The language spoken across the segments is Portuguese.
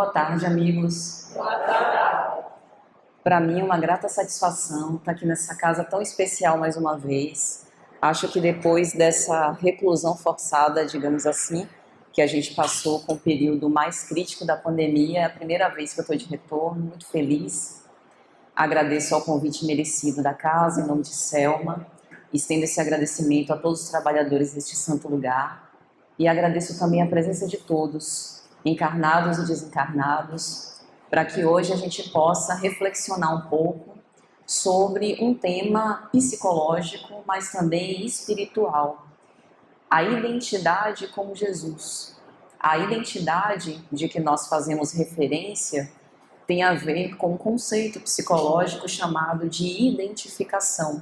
Boa tarde, amigos. Boa tarde. Para mim é uma grata satisfação estar aqui nessa casa tão especial mais uma vez. Acho que depois dessa reclusão forçada, digamos assim, que a gente passou com o período mais crítico da pandemia, é a primeira vez que eu estou de retorno, muito feliz. Agradeço ao convite merecido da casa, em nome de Selma. Estendo esse agradecimento a todos os trabalhadores deste santo lugar. E agradeço também a presença de todos, encarnados e desencarnados, para que hoje a gente possa reflexionar um pouco sobre um tema psicológico, mas também espiritual. A identidade como Jesus. A identidade de que nós fazemos referência tem a ver com um conceito psicológico chamado de identificação.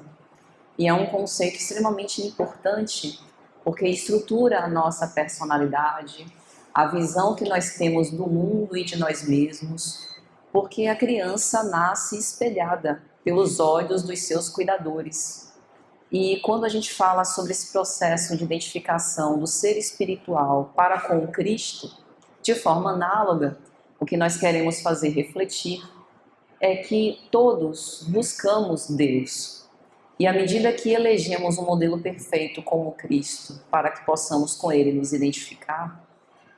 E é um conceito extremamente importante porque estrutura a nossa personalidade, a visão que nós temos do mundo e de nós mesmos, porque a criança nasce espelhada pelos olhos dos seus cuidadores. E quando a gente fala sobre esse processo de identificação do ser espiritual para com o Cristo, de forma análoga, o que nós queremos fazer refletir é que todos buscamos Deus. E à medida que elegemos um modelo perfeito como Cristo, para que possamos com ele nos identificar,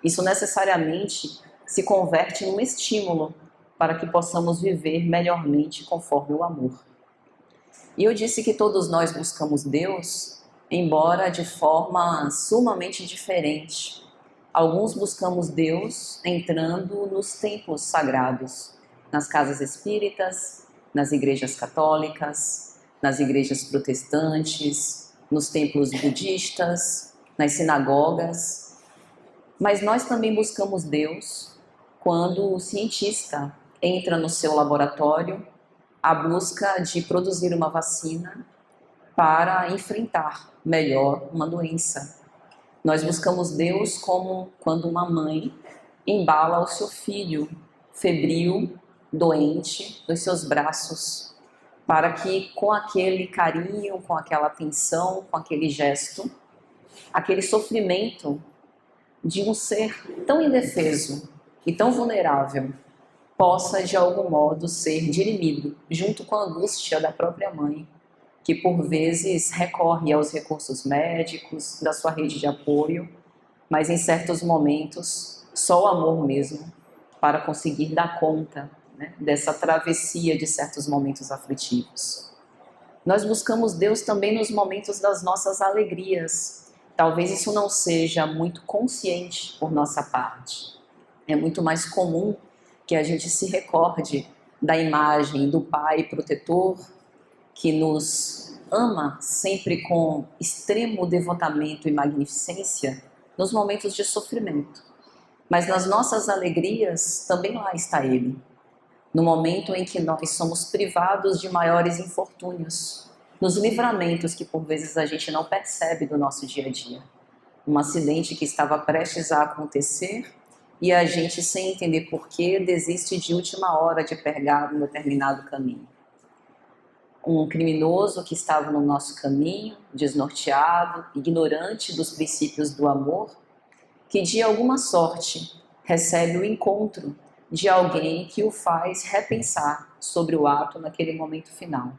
isso necessariamente se converte em um estímulo para que possamos viver melhormente conforme o amor. E eu disse que todos nós buscamos Deus, embora de forma sumamente diferente. Alguns buscamos Deus entrando nos templos sagrados, nas casas espíritas, nas igrejas católicas, nas igrejas protestantes, nos templos budistas, nas sinagogas. Mas nós também buscamos Deus quando o cientista entra no seu laboratório à busca de produzir uma vacina para enfrentar melhor uma doença. Nós buscamos Deus como quando uma mãe embala o seu filho febril, doente, nos seus braços, para que com aquele carinho, com aquela atenção, com aquele gesto, aquele sofrimento de um ser tão indefeso e tão vulnerável possa de algum modo ser dirimido, junto com a angústia da própria mãe, que por vezes recorre aos recursos médicos, da sua rede de apoio, mas em certos momentos só o amor mesmo para conseguir dar conta, né, dessa travessia de certos momentos aflitivos. Nós buscamos Deus também nos momentos das nossas alegrias. Talvez isso não seja muito consciente por nossa parte. É muito mais comum que a gente se recorde da imagem do Pai protetor, que nos ama sempre com extremo devotamento e magnificência nos momentos de sofrimento. Mas nas nossas alegrias também lá está Ele. No momento em que nós somos privados de maiores infortúnios, nos livramentos que por vezes a gente não percebe do nosso dia a dia. Um acidente que estava prestes a acontecer e a gente, sem entender porquê, desiste de última hora de pegar um determinado caminho. Um criminoso que estava no nosso caminho, desnorteado, ignorante dos princípios do amor, que de alguma sorte recebe o encontro de alguém que o faz repensar sobre o ato naquele momento final.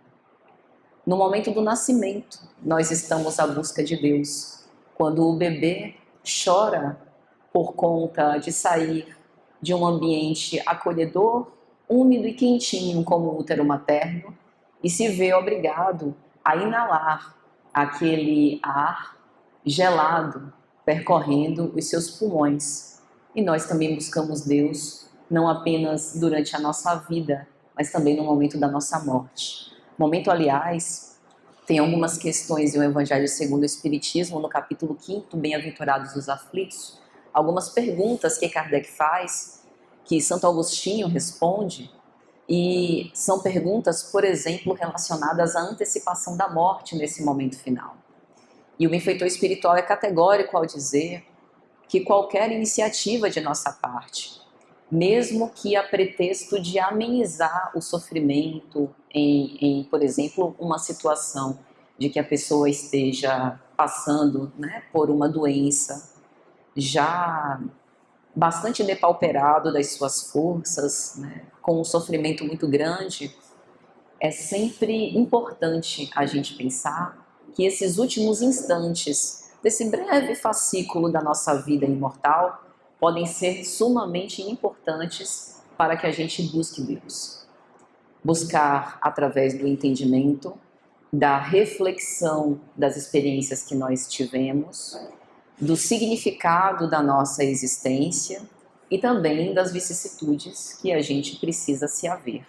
No momento do nascimento, nós estamos à busca de Deus. Quando o bebê chora por conta de sair de um ambiente acolhedor, úmido e quentinho como o útero materno, e se vê obrigado a inalar aquele ar gelado percorrendo os seus pulmões. E nós também buscamos Deus, não apenas durante a nossa vida, mas também no momento da nossa morte. Momento, aliás, tem algumas questões do Evangelho segundo o Espiritismo, no capítulo 5, Bem-aventurados os aflitos, algumas perguntas que Kardec faz, que Santo Agostinho responde, e são perguntas, por exemplo, relacionadas à antecipação da morte nesse momento final. E o benfeitor espiritual é categórico ao dizer que qualquer iniciativa de nossa parte, mesmo que a pretexto de amenizar o sofrimento em, por exemplo, uma situação de que a pessoa esteja passando, né, por uma doença já bastante depauperado das suas forças, né, com um sofrimento muito grande, é sempre importante a gente pensar que esses últimos instantes desse breve fascículo da nossa vida imortal podem ser sumamente importantes para que a gente busque Deus. Buscar através do entendimento, da reflexão das experiências que nós tivemos, do significado da nossa existência e também das vicissitudes que a gente precisa se haver.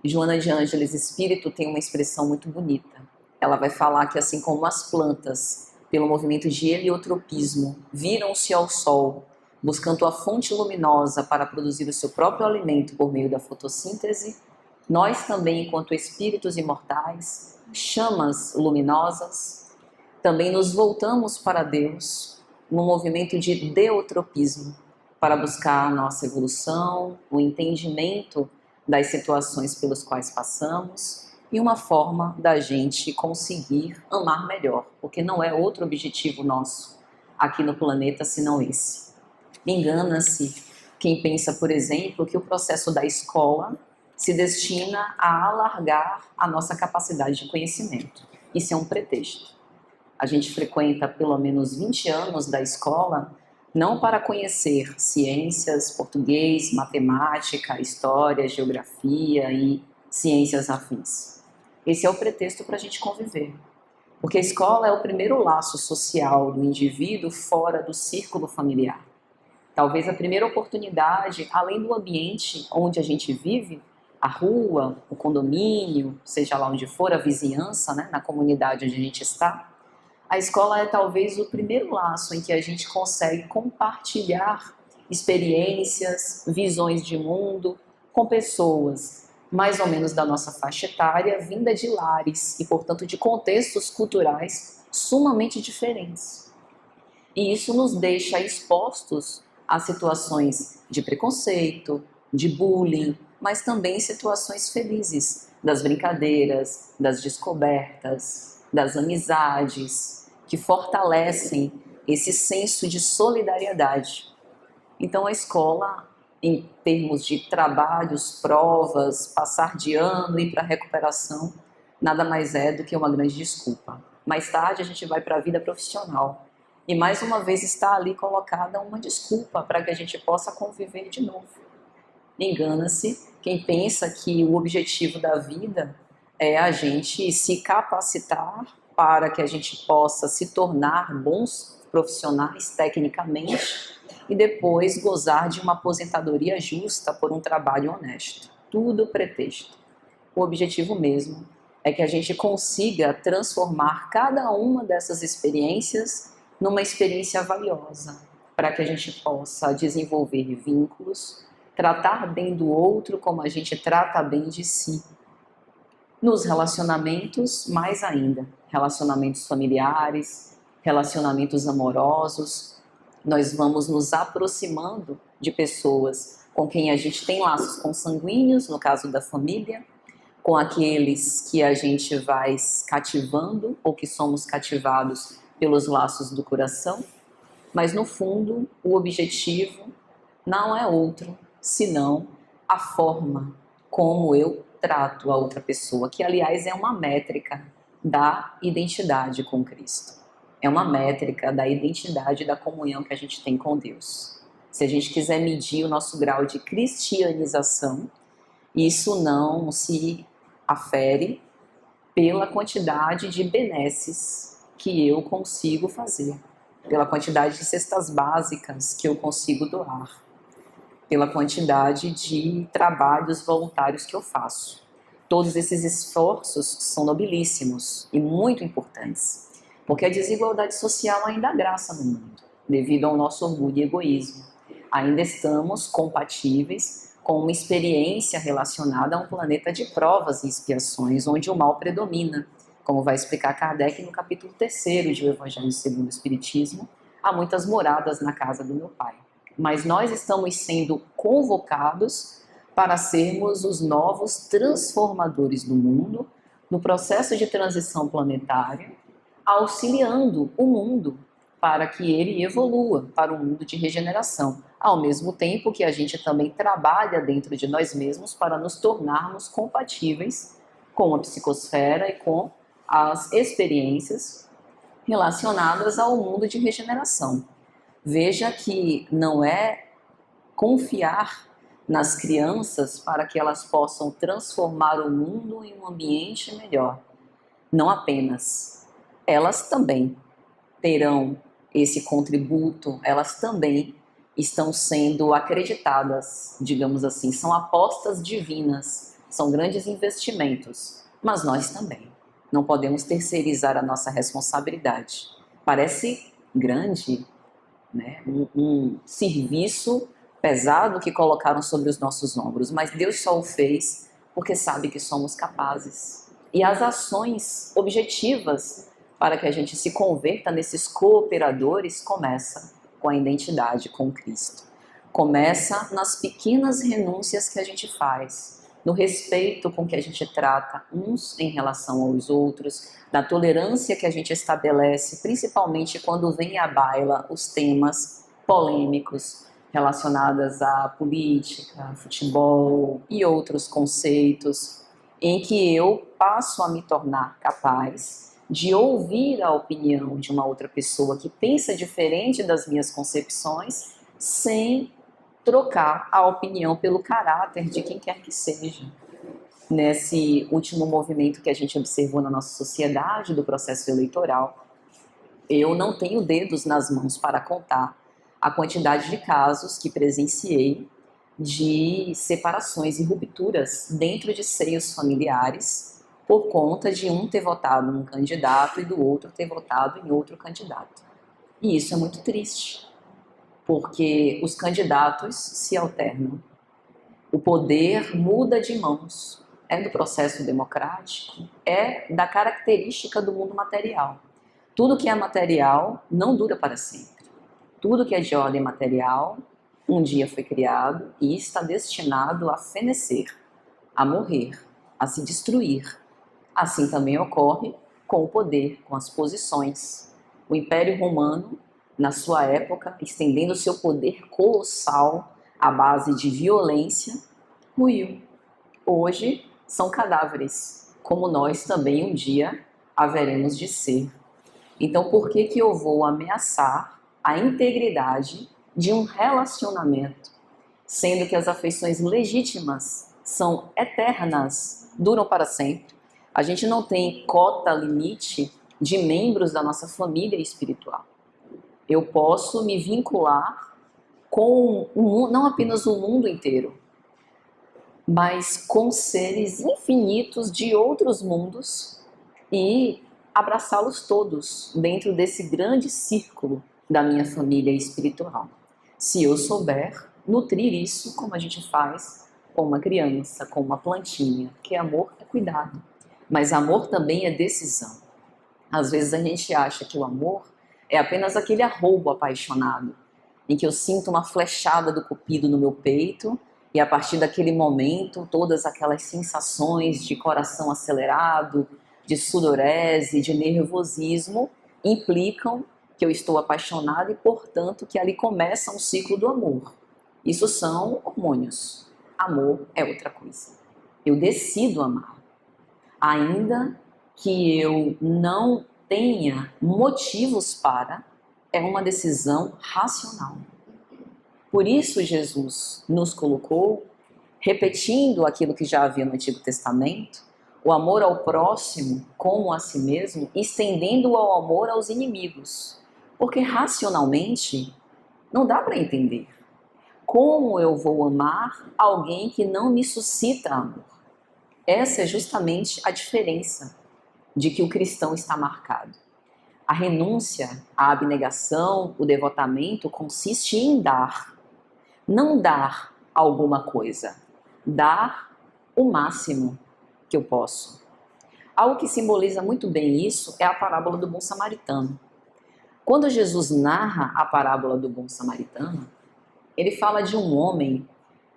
Joana de Ângeles Espírito tem uma expressão muito bonita. Ela vai falar que assim como as plantas, pelo movimento de heliotropismo, viram-se ao sol, buscando a fonte luminosa para produzir o seu próprio alimento por meio da fotossíntese, nós também, enquanto espíritos imortais, chamas luminosas, também nos voltamos para Deus num movimento de deotropismo, para buscar a nossa evolução, o entendimento das situações pelas quais passamos e uma forma da gente conseguir amar melhor, porque não é outro objetivo nosso aqui no planeta senão esse. Engana-se quem pensa, por exemplo, que o processo da escola se destina a alargar a nossa capacidade de conhecimento. Isso é um pretexto. A gente frequenta pelo menos 20 anos da escola não para conhecer ciências, português, matemática, história, geografia e ciências afins. Esse é o pretexto para a gente conviver. Porque a escola é o primeiro laço social do indivíduo fora do círculo familiar. Talvez a primeira oportunidade, além do ambiente onde a gente vive, a rua, o condomínio, seja lá onde for, a vizinhança, né, na comunidade onde a gente está, a escola é talvez o primeiro laço em que a gente consegue compartilhar experiências, visões de mundo com pessoas mais ou menos da nossa faixa etária, vinda de lares e, portanto, de contextos culturais sumamente diferentes. E isso nos deixa expostos a situações de preconceito, de bullying, mas também situações felizes, das brincadeiras, das descobertas, das amizades, que fortalecem esse senso de solidariedade. Então a escola, em termos de trabalhos, provas, passar de ano, ir para a recuperação, nada mais é do que uma grande desculpa. Mais tarde a gente vai para a vida profissional e mais uma vez está ali colocada uma desculpa para que a gente possa conviver de novo. Engana-se quem pensa que o objetivo da vida é a gente se capacitar para que a gente possa se tornar bons profissionais tecnicamente e depois gozar de uma aposentadoria justa por um trabalho honesto. Tudo pretexto. O objetivo mesmo é que a gente consiga transformar cada uma dessas experiências numa experiência valiosa, para que a gente possa desenvolver vínculos, tratar bem do outro como a gente trata bem de si. Nos relacionamentos, mais ainda, relacionamentos familiares, relacionamentos amorosos, nós vamos nos aproximando de pessoas com quem a gente tem laços consanguíneos, no caso da família, com aqueles que a gente vai cativando ou que somos cativados pelos laços do coração, mas no fundo o objetivo não é outro senão a forma como eu trato a outra pessoa, que aliás é uma métrica da identidade com Cristo. É uma métrica da identidade da comunhão que a gente tem com Deus. Se a gente quiser medir o nosso grau de cristianização, isso não se afere pela quantidade de benesses que eu consigo fazer, pela quantidade de cestas básicas que eu consigo doar, pela quantidade de trabalhos voluntários que eu faço. Todos esses esforços são nobilíssimos e muito importantes, porque a desigualdade social ainda graça no mundo, devido ao nosso orgulho e egoísmo. Ainda estamos compatíveis com uma experiência relacionada a um planeta de provas e expiações, onde o mal predomina, como vai explicar Kardec no capítulo 3º de O Evangelho segundo o Espiritismo, há muitas moradas na casa do meu Pai. Mas nós estamos sendo convocados para sermos os novos transformadores do mundo, no processo de transição planetária, auxiliando o mundo para que ele evolua para um mundo de regeneração, ao mesmo tempo que a gente também trabalha dentro de nós mesmos para nos tornarmos compatíveis com a psicosfera e com as experiências relacionadas ao mundo de regeneração. Veja que não é confiar nas crianças para que elas possam transformar o mundo em um ambiente melhor. Não apenas. Elas também terão esse contributo, elas também estão sendo acreditadas, digamos assim, são apostas divinas, são grandes investimentos, mas nós também. Não podemos terceirizar a nossa responsabilidade. Parece grande, né? Um serviço pesado que colocaram sobre os nossos ombros, mas Deus só o fez porque sabe que somos capazes. E as ações objetivas para que a gente se converta nesses cooperadores começa com a identidade com Cristo. Começa nas pequenas renúncias que a gente faz, no respeito com que a gente trata uns em relação aos outros, na tolerância que a gente estabelece, principalmente quando vem à baila os temas polêmicos relacionados à política, futebol e outros conceitos, em que eu passo a me tornar capaz de ouvir a opinião de uma outra pessoa que pensa diferente das minhas concepções, sem trocar a opinião pelo caráter de quem quer que seja. Nesse último movimento que a gente observou na nossa sociedade do processo eleitoral, eu não tenho dedos nas mãos para contar a quantidade de casos que presenciei de separações e rupturas dentro de seios familiares por conta de um ter votado num candidato e do outro ter votado em outro candidato. E isso é muito triste, porque os candidatos se alternam, o poder muda de mãos, é do processo democrático, é da característica do mundo material. Tudo que é material não dura para sempre. Tudo que é de ordem material, um dia foi criado e está destinado a fenecer, a morrer, a se destruir. Assim também ocorre com o poder, com as posições. O Império Romano, na sua época, estendendo seu poder colossal à base de violência, ruiu. Hoje são cadáveres, como nós também um dia haveremos de ser. Então, por que eu vou ameaçar a integridade de um relacionamento, sendo que as afeições legítimas são eternas, duram para sempre? A gente não tem cota limite de membros da nossa família espiritual. Eu posso me vincular com não apenas o mundo inteiro, mas com seres infinitos de outros mundos e abraçá-los todos dentro desse grande círculo da minha família espiritual. Se eu souber nutrir isso como a gente faz com uma criança, com uma plantinha, que amor é cuidado, mas amor também é decisão. Às vezes a gente acha que o amor é apenas aquele arroubo apaixonado, em que eu sinto uma flechada do cupido no meu peito e a partir daquele momento todas aquelas sensações de coração acelerado, de sudorese, de nervosismo implicam que eu estou apaixonada e, portanto, que ali começa um ciclo do amor. Isso são hormônios. Amor é outra coisa. Eu decido amar. Ainda que eu não tenha motivos para, é uma decisão racional. Por isso Jesus nos colocou, repetindo aquilo que já havia no Antigo Testamento, o amor ao próximo como a si mesmo, estendendo o amor aos inimigos. Porque racionalmente não dá para entender. Como eu vou amar alguém que não me suscita amor? Essa é justamente a diferença de que o cristão está marcado. A renúncia, a abnegação, o devotamento consiste em dar. Não dar alguma coisa, dar o máximo que eu posso. Algo que simboliza muito bem isso é a parábola do bom samaritano. Quando Jesus narra a parábola do bom samaritano, ele fala de um homem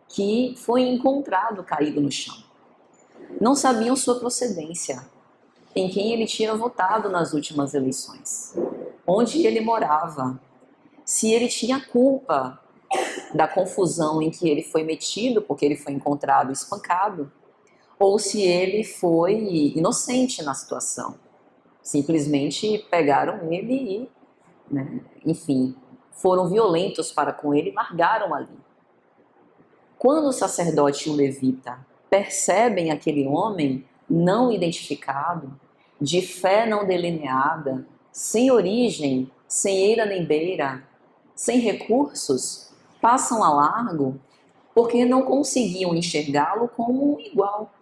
que foi encontrado caído no chão. Não sabiam sua procedência, em quem ele tinha votado nas últimas eleições. onde ele morava, se ele tinha culpa da confusão em que ele foi metido, porque ele foi encontrado espancado, ou se ele foi inocente na situação. Simplesmente pegaram ele e, né, enfim, foram violentos para com ele e largaram ali. Quando o sacerdote e o levita percebem aquele homem não identificado, de fé não delineada, sem origem, sem eira nem beira, sem recursos, passam a largo porque não conseguiam enxergá-lo como um igual.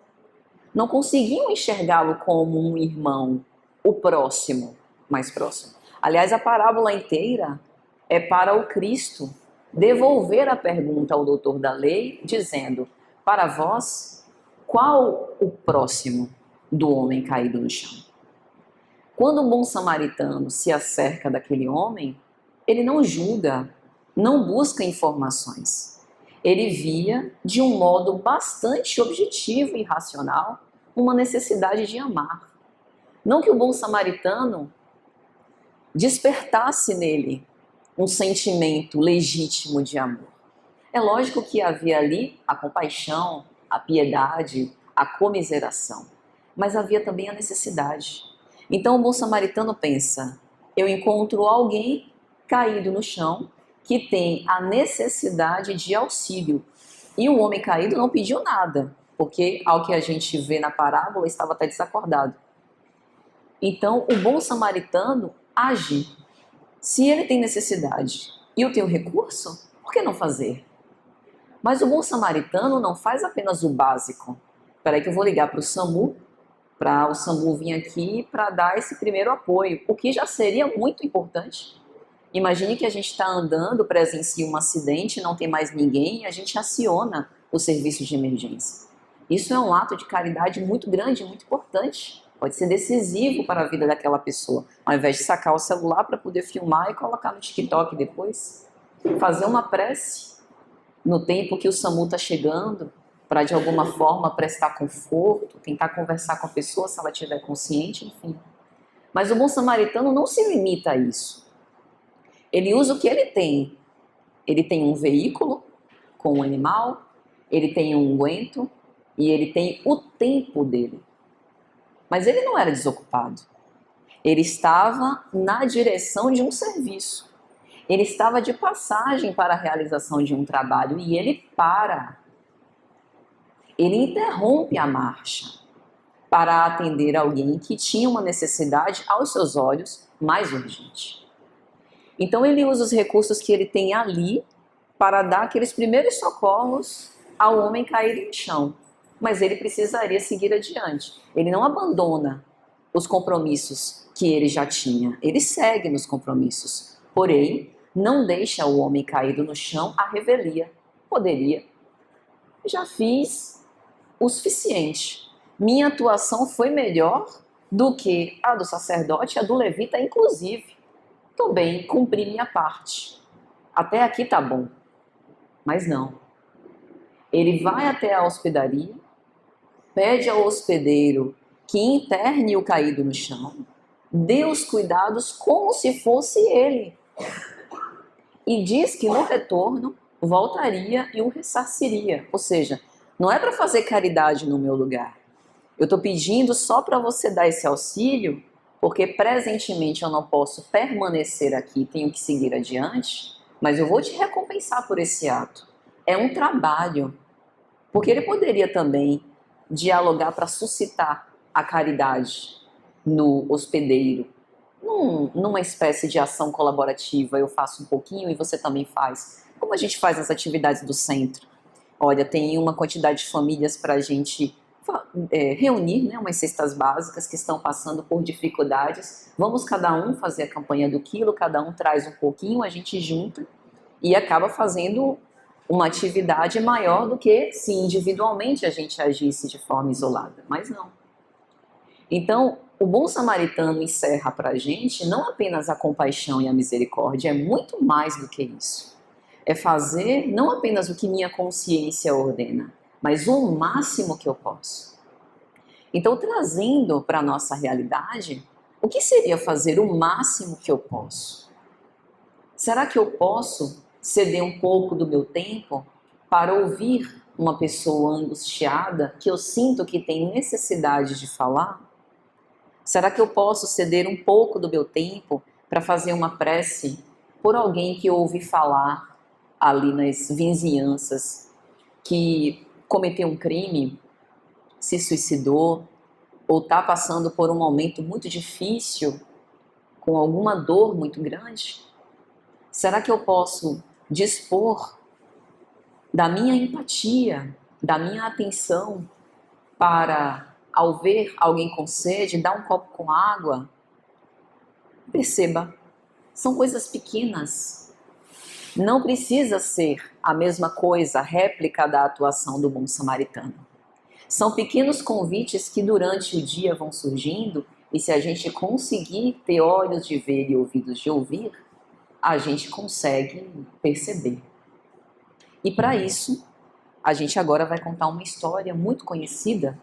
Não conseguiam enxergá-lo como um irmão, o próximo, mais próximo. Aliás, a parábola inteira é para o Cristo devolver a pergunta ao doutor da lei, dizendo: para vós, qual o próximo do homem caído no chão? Quando o bom samaritano se acerca daquele homem, ele não julga, não busca informações. Ele via, de um modo bastante objetivo e racional, uma necessidade de amar. Não que o bom samaritano despertasse nele um sentimento legítimo de amor. É lógico que havia ali a compaixão, a piedade, a comiseração, mas havia também a necessidade. Então o bom samaritano pensa: eu encontro alguém caído no chão que tem a necessidade de auxílio. E o homem caído não pediu nada, porque ao que a gente vê na parábola estava até desacordado. Então o bom samaritano age. Se ele tem necessidade e eu tenho recurso, por que não fazer? Mas o bom samaritano não faz apenas o básico. Espera aí que eu vou ligar para o SAMU, para o SAMU vir aqui para dar esse primeiro apoio, o que já seria muito importante. Imagine que a gente está andando, presencia um acidente, não tem mais ninguém e a gente aciona o serviço de emergência. Isso é um ato de caridade muito grande, muito importante. Pode ser decisivo para a vida daquela pessoa. Ao invés de sacar o celular para poder filmar e colocar no TikTok depois, fazer uma prece no tempo que o SAMU está chegando, para de alguma forma prestar conforto, tentar conversar com a pessoa se ela estiver consciente, enfim. Mas o bom samaritano não se limita a isso. Ele usa o que ele tem. Ele tem um veículo com um animal, ele tem um unguento e ele tem o tempo dele. Mas ele não era desocupado. Ele estava na direção de um serviço. Ele estava de passagem para a realização de um trabalho e ele para. Ele interrompe a marcha para atender alguém que tinha uma necessidade, aos seus olhos, mais urgente. Então ele usa os recursos que ele tem ali para dar aqueles primeiros socorros ao homem caído no chão. Mas ele precisaria seguir adiante. Ele não abandona os compromissos que ele já tinha. Ele segue nos compromissos. Porém, não deixa o homem caído no chão à revelia. Poderia. Já fiz o suficiente. Minha atuação foi melhor do que a do sacerdote e a do levita, inclusive. Estou bem, cumpri minha parte. Até aqui tá bom. Mas não. Ele vai até a hospedaria, pede ao hospedeiro que interne o caído no chão, dê os cuidados como se fosse ele. E diz que no retorno voltaria e o ressarciria. Ou seja, não é para fazer caridade no meu lugar. Eu estou pedindo só para você dar esse auxílio, porque presentemente eu não posso permanecer aqui, tenho que seguir adiante, mas eu vou te recompensar por esse ato. É um trabalho. Porque ele poderia também dialogar para suscitar a caridade no hospedeiro, numa espécie de ação colaborativa. Eu faço um pouquinho e você também faz. Como a gente faz nas atividades do centro? Olha, tem uma quantidade de famílias para a gente reunir, né, umas cestas básicas que estão passando por dificuldades. Vamos cada um fazer a campanha do quilo, cada um traz um pouquinho, a gente junta e acaba fazendo uma atividade maior do que se individualmente a gente agisse de forma isolada. Mas não. Então, o bom samaritano encerra para a gente não apenas a compaixão e a misericórdia, é muito mais do que isso. É fazer não apenas o que minha consciência ordena, mas o máximo que eu posso. Então, trazendo para a nossa realidade, O que seria fazer o máximo que eu posso? Será que eu posso ceder um pouco do meu tempo para ouvir uma pessoa angustiada que eu sinto que tem necessidade de falar? Será que eu posso ceder um pouco do meu tempo para fazer uma prece por alguém que eu ouvi falar ali nas vizinhanças, que cometeu um crime, se suicidou ou está passando por um momento muito difícil, com alguma dor muito grande? Será que eu posso dispor da minha empatia, da minha atenção para, ao ver alguém com sede, dar um copo com água? Perceba, são coisas pequenas. Não precisa ser a mesma coisa, a réplica da atuação do bom samaritano. São pequenos convites que durante o dia vão surgindo e se a gente conseguir ter olhos de ver e ouvidos de ouvir, a gente consegue perceber. E para isso, a gente agora vai contar uma história muito conhecida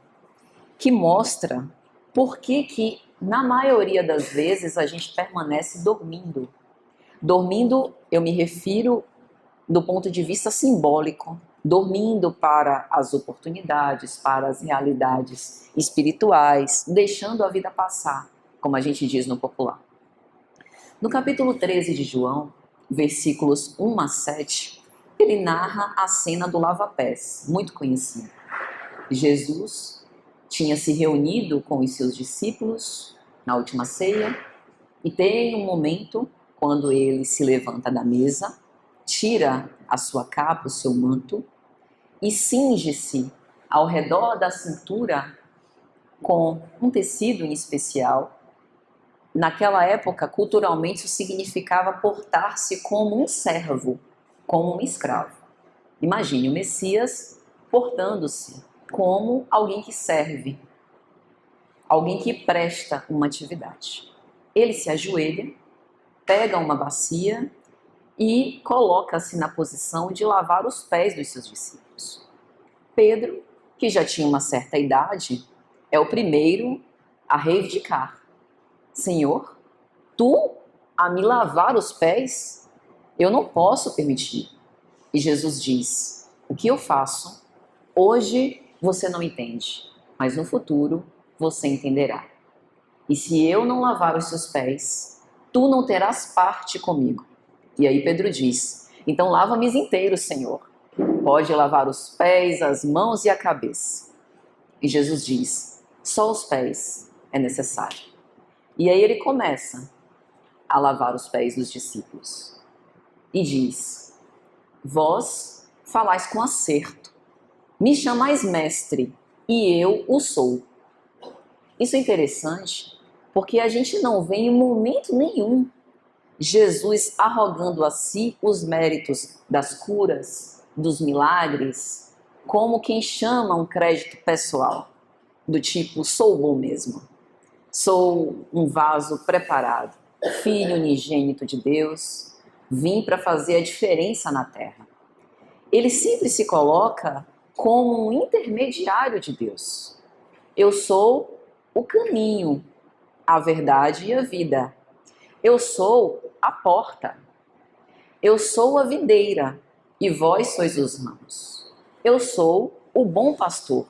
que mostra por que na maioria das vezes, a gente permanece dormindo. Dormindo, eu me refiro do ponto de vista simbólico, dormindo para as oportunidades, para as realidades espirituais, deixando a vida passar, como a gente diz no popular. No capítulo 13 de João, versículos 1 a 7, ele narra a cena do lava-pés, muito conhecida. Jesus tinha se reunido com os seus discípulos na última ceia e tem um momento quando ele se levanta da mesa, tira a sua capa, o seu manto e cinge-se ao redor da cintura com um tecido em especial. Naquela época, culturalmente, isso significava portar-se como um servo, como um escravo. Imagine o Messias portando-se como alguém que serve, alguém que presta uma atividade. Ele se ajoelha, pega uma bacia e coloca-se na posição de lavar os pés dos seus discípulos. Pedro, que já tinha uma certa idade, é o primeiro a reivindicar: Senhor, tu a me lavar os pés? Eu não posso permitir. E Jesus diz: o que eu faço, hoje você não entende, mas no futuro você entenderá. E se eu não lavar os seus pés, tu não terás parte comigo. E aí Pedro diz: então lava-me inteiro, Senhor. Pode lavar os pés, as mãos e a cabeça. E Jesus diz: só os pés é necessário. E aí ele começa a lavar os pés dos discípulos. E diz: vós falais com acerto, me chamais mestre, e eu o sou. Isso é interessante, porque a gente não vê em momento nenhum Jesus arrogando a si os méritos das curas, dos milagres, como quem chama um crédito pessoal, do tipo, sou bom mesmo, sou um vaso preparado, filho unigênito de Deus, vim para fazer a diferença na terra. Ele sempre se coloca como um intermediário de Deus. Eu sou o caminho, a verdade e a vida. Eu sou a porta. Eu sou a videira e vós sois os ramos. Eu sou o bom pastor.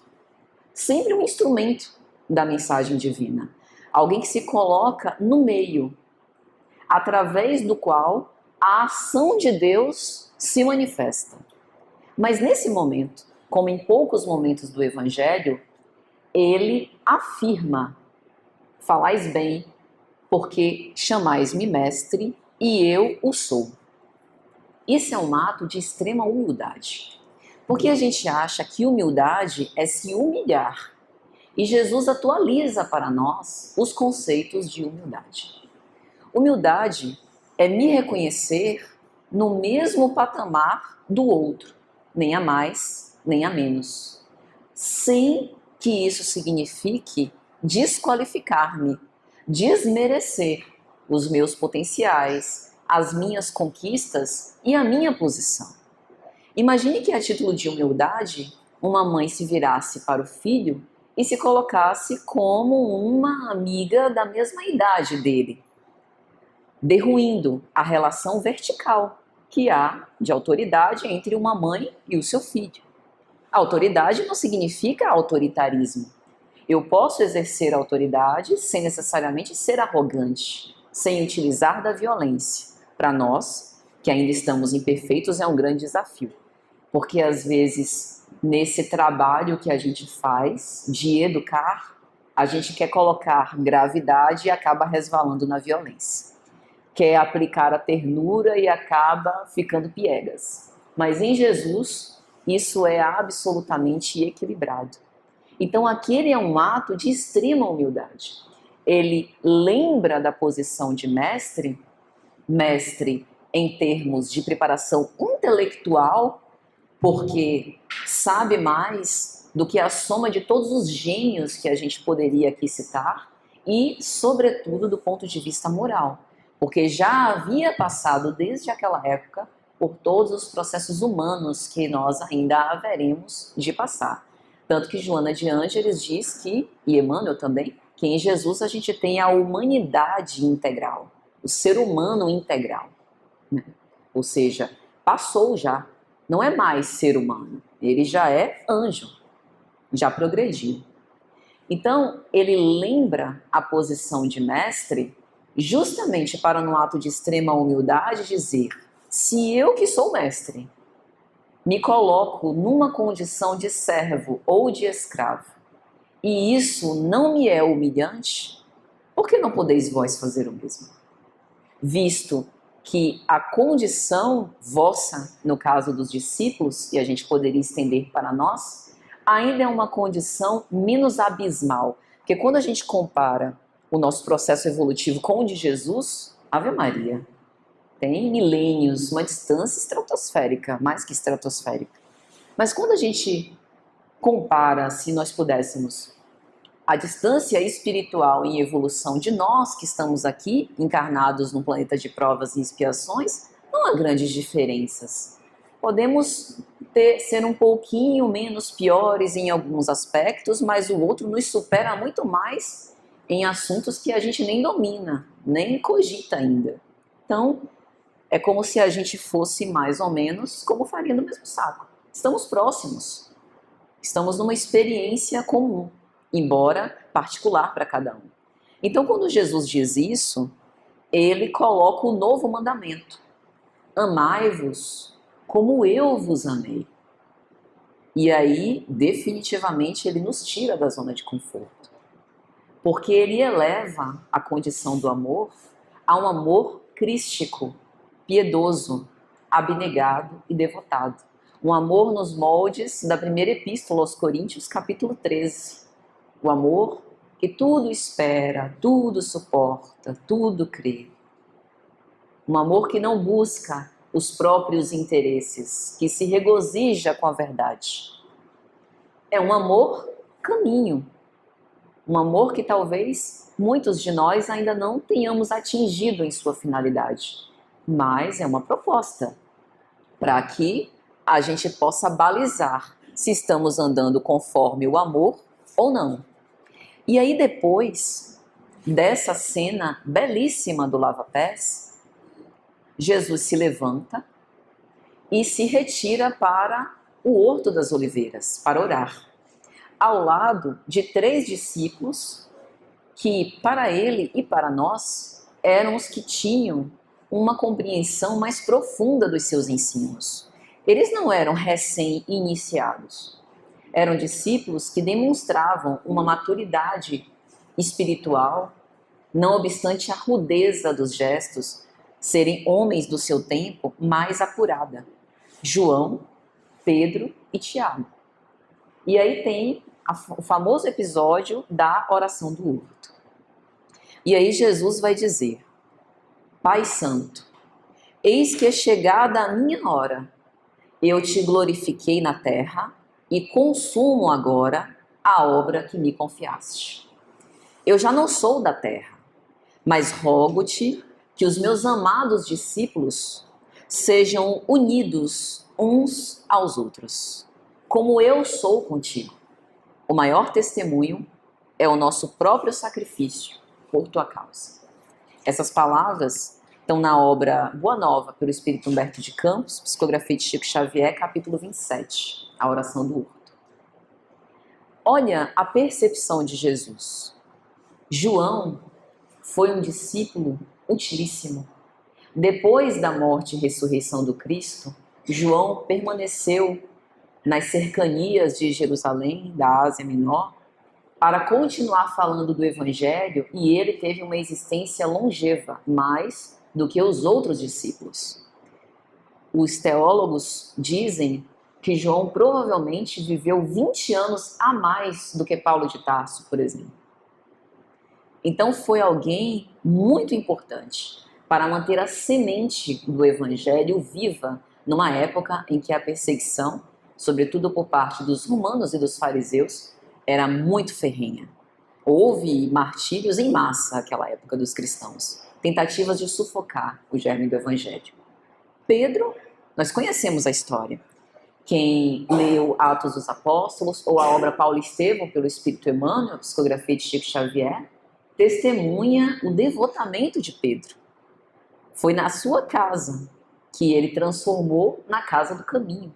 Sempre um instrumento da mensagem divina. Alguém que se coloca no meio, através do qual a ação de Deus se manifesta. Mas nesse momento, como em poucos momentos do Evangelho, ele afirma: falais bem, porque chamais-me mestre e eu o sou. Isso é um ato de extrema humildade, porque a gente acha que humildade é se humilhar, e Jesus atualiza para nós os conceitos de humildade. Humildade é me reconhecer no mesmo patamar do outro, nem a mais, nem a menos, sem que isso signifique desqualificar-me, desmerecer os meus potenciais, as minhas conquistas e a minha posição. Imagine que, a título de humildade, uma mãe se virasse para o filho e se colocasse como uma amiga da mesma idade dele, derruindo a relação vertical que há de autoridade entre uma mãe e o seu filho. Autoridade não significa autoritarismo. Eu posso exercer autoridade sem necessariamente ser arrogante, sem utilizar da violência. Para nós, que ainda estamos imperfeitos, é um grande desafio. Porque às vezes, nesse trabalho que a gente faz de educar, a gente quer colocar gravidade e acaba resvalando na violência. Quer aplicar a ternura e acaba ficando piegas. Mas em Jesus, isso é absolutamente equilibrado. Então aquele é um ato de extrema humildade. Ele lembra da posição de mestre, mestre em termos de preparação intelectual, porque sabe mais do que a soma de todos os gênios que a gente poderia aqui citar, e, sobretudo, do ponto de vista moral, porque já havia passado desde aquela época por todos os processos humanos que nós ainda haveremos de passar. Tanto que Joana de Ângeles diz que, e Emmanuel também, que em Jesus a gente tem a humanidade integral, o ser humano integral. Né? Ou seja, passou já, não é mais ser humano, ele já é anjo, já progrediu. Então, ele lembra a posição de mestre justamente para, no ato de extrema humildade, dizer: se eu que sou mestre me coloco numa condição de servo ou de escravo, e isso não me é humilhante, por que não podeis vós fazer o mesmo? Visto que a condição vossa, no caso dos discípulos, e a gente poderia estender para nós, ainda é uma condição menos abismal, porque quando a gente compara o nosso processo evolutivo com o de Jesus, Ave Maria, tem milênios, uma distância estratosférica, mais que estratosférica. Mas quando a gente compara, se nós pudéssemos, a distância espiritual em evolução de nós que estamos aqui, encarnados num planeta de provas e expiações, não há grandes diferenças. Podemos ser um pouquinho menos piores em alguns aspectos, mas o outro nos supera muito mais em assuntos que a gente nem domina, nem cogita ainda. Então, é como se a gente fosse mais ou menos como farinha do mesmo saco. Estamos próximos. Estamos numa experiência comum, embora particular para cada um. Então, quando Jesus diz isso, ele coloca o novo mandamento: amai-vos como eu vos amei. E aí, definitivamente, ele nos tira da zona de conforto. Porque ele eleva a condição do amor a um amor crístico, piedoso, abnegado e devotado. Um amor nos moldes da primeira epístola aos Coríntios, capítulo 13. O amor que tudo espera, tudo suporta, tudo crê. Um amor que não busca os próprios interesses, que se regozija com a verdade. É um amor caminho. Um amor que talvez muitos de nós ainda não tenhamos atingido em sua finalidade. Mas é uma proposta para que a gente possa balizar se estamos andando conforme o amor ou não. E aí depois dessa cena belíssima do lava-pés, Jesus se levanta e se retira para o Horto das Oliveiras, para orar, ao lado de 3 discípulos que, para ele e para nós, eram os que tinham uma compreensão mais profunda dos seus ensinos. Eles não eram recém-iniciados. Eram discípulos que demonstravam uma maturidade espiritual, não obstante a rudeza dos gestos, serem homens do seu tempo mais apurada. João, Pedro e Tiago. E aí tem o famoso episódio da oração do horto. E aí Jesus vai dizer: Pai Santo, eis que é chegada a minha hora. Eu te glorifiquei na terra e consumo agora a obra que me confiaste. Eu já não sou da terra, mas rogo-te que os meus amados discípulos sejam unidos uns aos outros, como eu sou contigo. O maior testemunho é o nosso próprio sacrifício por tua causa. Essas palavras estão na obra Boa Nova, pelo Espírito Humberto de Campos, psicografia de Chico Xavier, capítulo 27, a oração do horto. Olha a percepção de Jesus. João foi um discípulo utilíssimo. Depois da morte e ressurreição do Cristo, João permaneceu nas cercanias de Jerusalém, da Ásia Menor, para continuar falando do Evangelho, e ele teve uma existência longeva, mais do que os outros discípulos. Os teólogos dizem que João provavelmente viveu 20 anos a mais do que Paulo de Tarso, por exemplo. Então foi alguém muito importante para manter a semente do Evangelho viva numa época em que a perseguição, sobretudo por parte dos romanos e dos fariseus, era muito ferrenha. Houve martírios em massa naquela época dos cristãos, tentativas de sufocar o germe do Evangelho. Pedro, nós conhecemos a história. Quem leu Atos dos Apóstolos ou a obra Paulo e Estevão, pelo Espírito Emmanuel, a psicografia de Chico Xavier, testemunha o devotamento de Pedro. Foi na sua casa que ele transformou na casa do caminho,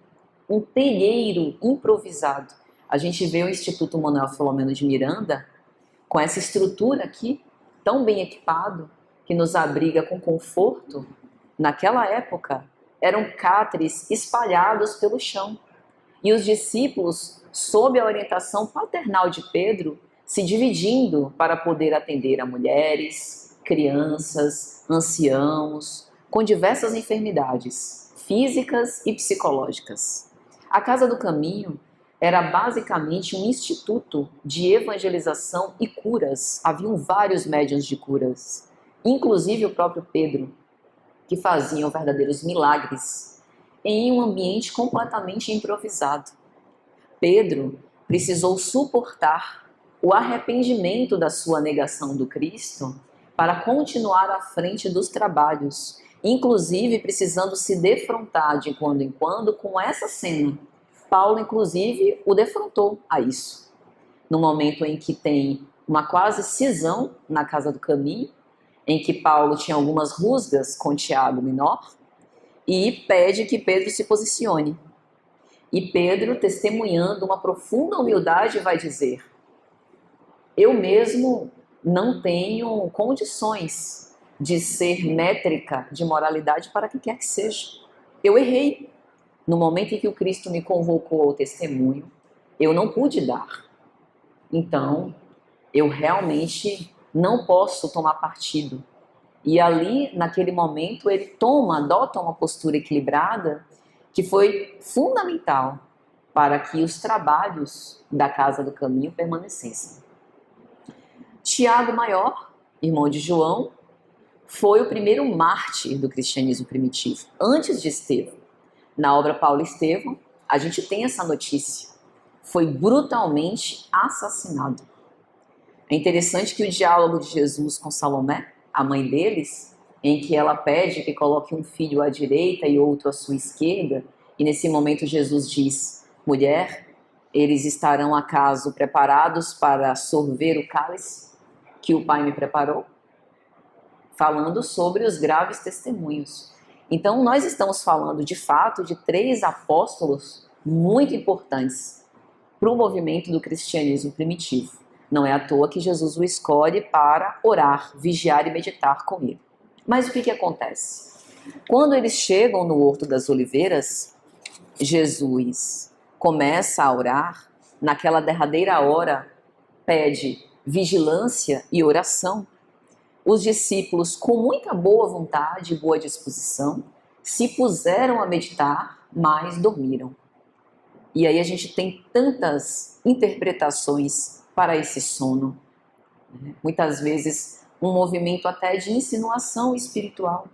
um telheiro improvisado. A gente vê o Instituto Manuel Filomeno de Miranda com essa estrutura aqui, tão bem equipado, que nos abriga com conforto. Naquela época, eram cátares espalhados pelo chão. E os discípulos, sob a orientação paternal de Pedro, se dividindo para poder atender a mulheres, crianças, anciãos, com diversas enfermidades físicas e psicológicas. A Casa do Caminho era basicamente um instituto de evangelização e curas. Haviam vários médiuns de curas, inclusive o próprio Pedro, que faziam verdadeiros milagres em um ambiente completamente improvisado. Pedro precisou suportar o arrependimento da sua negação do Cristo para continuar à frente dos trabalhos, inclusive precisando se defrontar de quando em quando com essa cena. Paulo, inclusive, o defrontou a isso. No momento em que tem uma quase cisão na Casa do Caminho, em que Paulo tinha algumas rusgas com Tiago menor, e pede que Pedro se posicione. E Pedro, testemunhando uma profunda humildade, vai dizer: eu mesmo não tenho condições de ser métrica de moralidade para que quer que seja. Eu errei. No momento em que o Cristo me convocou ao testemunho, eu não pude dar. Então, eu realmente não posso tomar partido. E ali, naquele momento, ele adota uma postura equilibrada que foi fundamental para que os trabalhos da Casa do Caminho permanecessem. Tiago Maior, irmão de João, foi o primeiro mártir do cristianismo primitivo, antes de Estevão. Na obra Paulo e Estevão, a gente tem essa notícia. Foi brutalmente assassinado. É interessante que o diálogo de Jesus com Salomé, a mãe deles, em que ela pede que coloque um filho à direita e outro à sua esquerda, e nesse momento Jesus diz: mulher, eles estarão acaso preparados para sorver o cálice que o Pai me preparou? Falando sobre os graves testemunhos. Então, nós estamos falando, de fato, de 3 apóstolos muito importantes para o movimento do cristianismo primitivo. Não é à toa que Jesus o escolhe para orar, vigiar e meditar com ele. Mas o que acontece? Quando eles chegam no Horto das Oliveiras, Jesus começa a orar. Naquela derradeira hora, pede vigilância e oração. Os discípulos, com muita boa vontade e boa disposição, se puseram a meditar, mas dormiram. E aí a gente tem tantas interpretações para esse sono. Muitas vezes um movimento até de insinuação espiritual,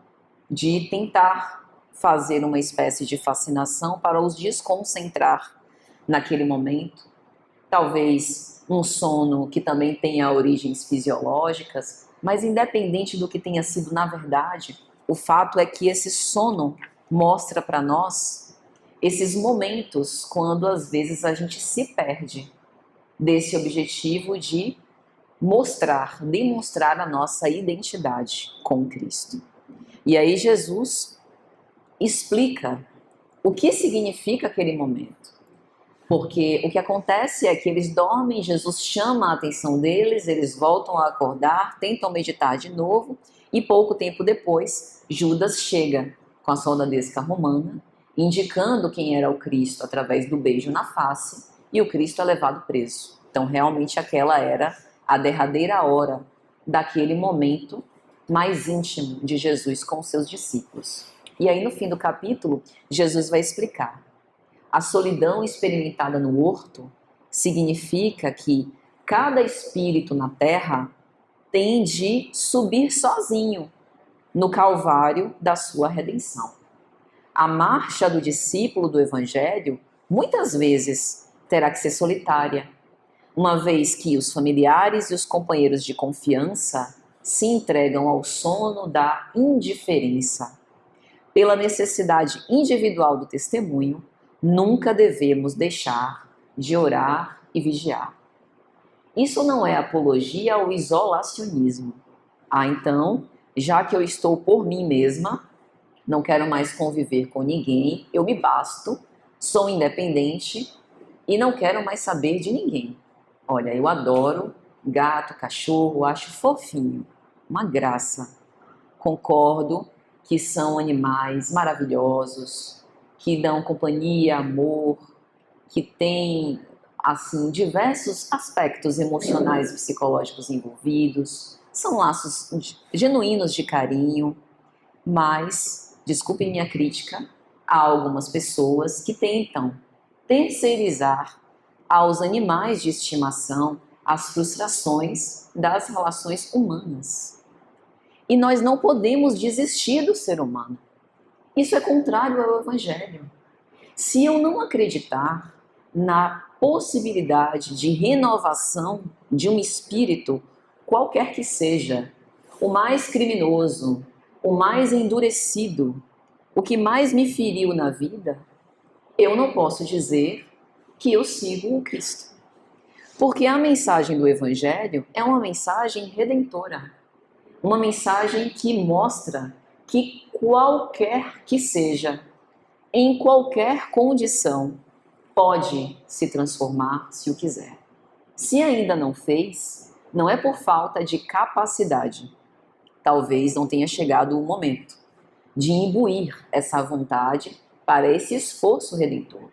de tentar fazer uma espécie de fascinação para os desconcentrar naquele momento. Talvez um sono que também tenha origens fisiológicas, mas independente do que tenha sido na verdade, o fato é que esse sono mostra para nós esses momentos quando às vezes a gente se perde desse objetivo de demonstrar a nossa identidade com Cristo. E aí Jesus explica o que significa aquele momento. Porque o que acontece é que eles dormem, Jesus chama a atenção deles, eles voltam a acordar, tentam meditar de novo, e pouco tempo depois, Judas chega com a soldadesca romana, indicando quem era o Cristo através do beijo na face, e o Cristo é levado preso. Então, realmente, aquela era a derradeira hora daquele momento mais íntimo de Jesus com seus discípulos. E aí, no fim do capítulo, Jesus vai explicar. A solidão experimentada no horto significa que cada espírito na terra tem de subir sozinho no calvário da sua redenção. A marcha do discípulo do Evangelho muitas vezes terá que ser solitária, uma vez que os familiares e os companheiros de confiança se entregam ao sono da indiferença. Pela necessidade individual do testemunho, nunca devemos deixar de orar e vigiar. Isso não é apologia ao isolacionismo. Então, já que eu estou por mim mesma, não quero mais conviver com ninguém, eu me basto, sou independente e não quero mais saber de ninguém. Olha, eu adoro gato, cachorro, acho fofinho, uma graça. Concordo que são animais maravilhosos, que dão companhia, amor, que têm, assim, diversos aspectos emocionais e psicológicos envolvidos. São laços genuínos de carinho, mas, desculpem minha crítica, há algumas pessoas que tentam terceirizar aos animais de estimação as frustrações das relações humanas. E nós não podemos desistir do ser humano. Isso é contrário ao Evangelho. Se eu não acreditar na possibilidade de renovação de um espírito, qualquer que seja, o mais criminoso, o mais endurecido, o que mais me feriu na vida, eu não posso dizer que eu sigo o Cristo. Porque a mensagem do Evangelho é uma mensagem redentora. Uma mensagem que mostra que qualquer que seja, em qualquer condição, pode se transformar se o quiser. Se ainda não fez, não é por falta de capacidade. Talvez não tenha chegado o momento de imbuir essa vontade para esse esforço redentor.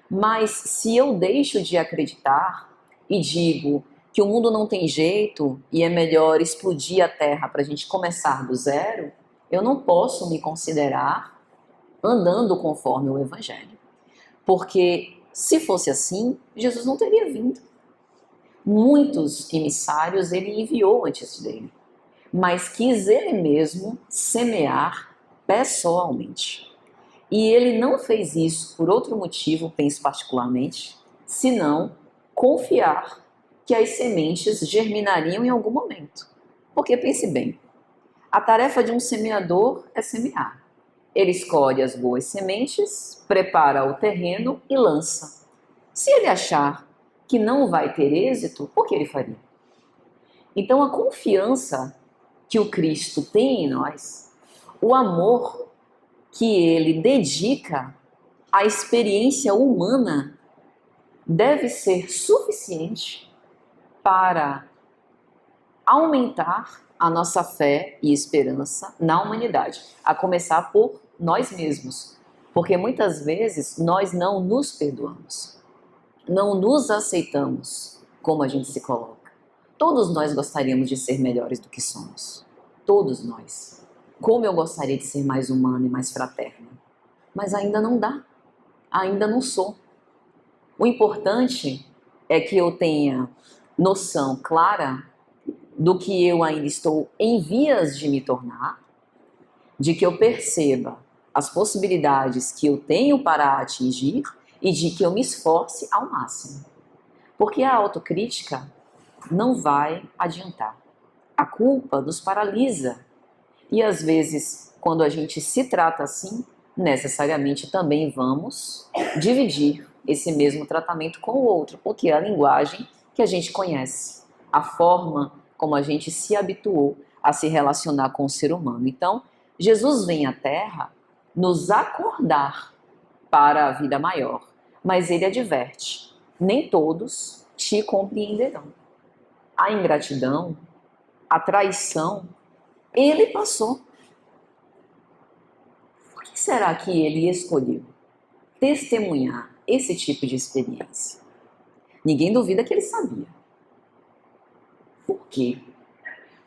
Mas se eu deixo de acreditar e digo que o mundo não tem jeito e é melhor explodir a Terra para a gente começar do zero, eu não posso me considerar andando conforme o Evangelho. Porque se fosse assim, Jesus não teria vindo. Muitos emissários ele enviou antes dele, mas quis ele mesmo semear pessoalmente. E ele não fez isso por outro motivo, penso particularmente, senão confiar que as sementes germinariam em algum momento. Porque pense bem, a tarefa de um semeador é semear. Ele escolhe as boas sementes, prepara o terreno e lança. Se ele achar que não vai ter êxito, o que ele faria? Então a confiança que o Cristo tem em nós, o amor que ele dedica à experiência humana, deve ser suficiente para aumentar a nossa fé e esperança na humanidade, a começar por nós mesmos, porque muitas vezes nós não nos perdoamos, não nos aceitamos como a gente se coloca. Todos nós gostaríamos de ser melhores do que somos, todos nós. Como eu gostaria de ser mais humana e mais fraterna, mas ainda não dá, ainda não sou. O importante é que eu tenha noção clara do que eu ainda estou em vias de me tornar, de que eu perceba as possibilidades que eu tenho para atingir e de que eu me esforce ao máximo. Porque a autocrítica não vai adiantar. A culpa nos paralisa. E às vezes, quando a gente se trata assim, necessariamente também vamos dividir esse mesmo tratamento com o outro, porque é a linguagem que a gente conhece, a forma como a gente se habituou a se relacionar com o ser humano. Então, Jesus vem à Terra nos acordar para a vida maior, mas ele adverte: nem todos te compreenderão. A ingratidão, a traição, ele passou. Por que será que ele escolheu testemunhar esse tipo de experiência? Ninguém duvida que ele sabia. Por quê?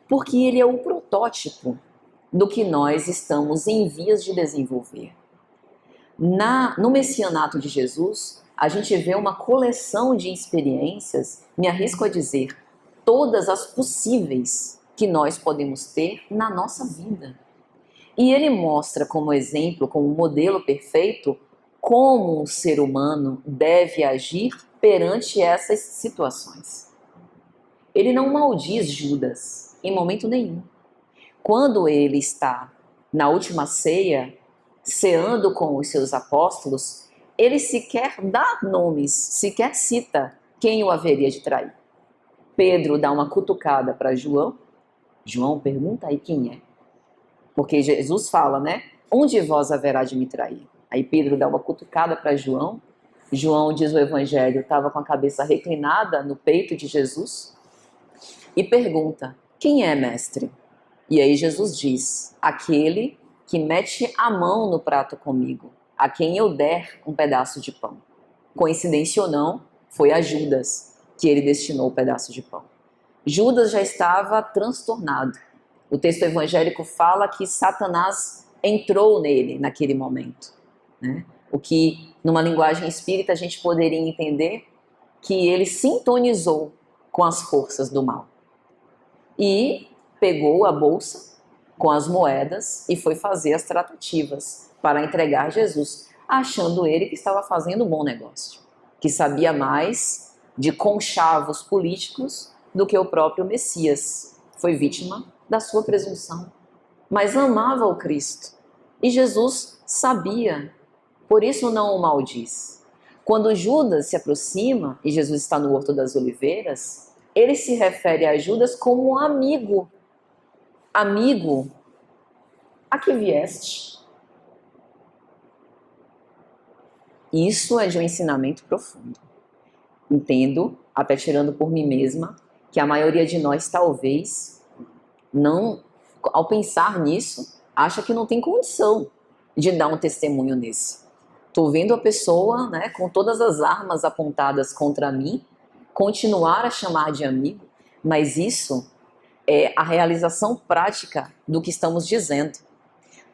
Porque ele é o protótipo do que nós estamos em vias de desenvolver. No messianato de Jesus, a gente vê uma coleção de experiências, me arrisco a dizer, todas as possíveis que nós podemos ter na nossa vida. E ele mostra como exemplo, como modelo perfeito, como um ser humano deve agir perante essas situações. Ele não maldiz Judas em momento nenhum. Quando ele está na última ceia, ceando com os seus apóstolos, ele sequer dá nomes, sequer cita quem o haveria de trair. Pedro dá uma cutucada para João. João pergunta aí quem é. Porque Jesus fala, né? Um de vós haverá de me trair. Aí Pedro dá uma cutucada para João. João, diz o Evangelho, estava com a cabeça reclinada no peito de Jesus e pergunta: quem é, mestre? E aí Jesus diz: aquele que mete a mão no prato comigo, a quem eu der um pedaço de pão. Coincidência ou não, foi a Judas que ele destinou o pedaço de pão. Judas já estava transtornado. O texto evangélico fala que Satanás entrou nele naquele momento, né? O que, numa linguagem espírita, a gente poderia entender que ele sintonizou com as forças do mal. E pegou a bolsa com as moedas e foi fazer as tratativas para entregar Jesus, achando ele que estava fazendo um bom negócio, que sabia mais de conchavos políticos do que o próprio Messias. Foi vítima da sua presunção, mas amava o Cristo. E Jesus sabia, por isso não o maldiz. Quando Judas se aproxima, e Jesus está no Horto das Oliveiras, ele se refere a Judas como um amigo. Amigo, a que vieste? Isso é de um ensinamento profundo. Entendo, até tirando por mim mesma, que a maioria de nós talvez não, ao pensar nisso, acha que não tem condição de dar um testemunho nesse. Estou vendo a pessoa, né, com todas as armas apontadas contra mim, continuar a chamar de amigo, mas isso é a realização prática do que estamos dizendo.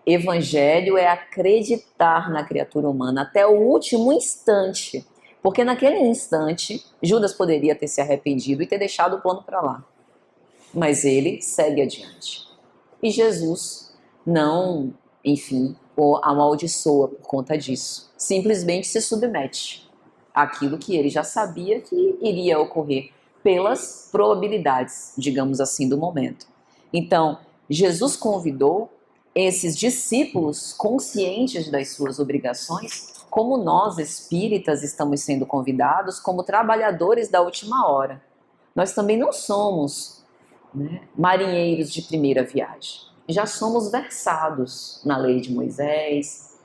Evangelho é acreditar na criatura humana até o último instante, porque naquele instante Judas poderia ter se arrependido e ter deixado o plano para lá, mas ele segue adiante. E Jesus não, enfim, o amaldiçoa por conta disso, simplesmente se submete àquilo que ele já sabia que iria ocorrer pelas probabilidades, digamos assim, do momento. Então, Jesus convidou esses discípulos conscientes das suas obrigações, como nós espíritas estamos sendo convidados como trabalhadores da última hora. Nós também não somos, né, marinheiros de primeira viagem. Já somos versados na lei de Moisés,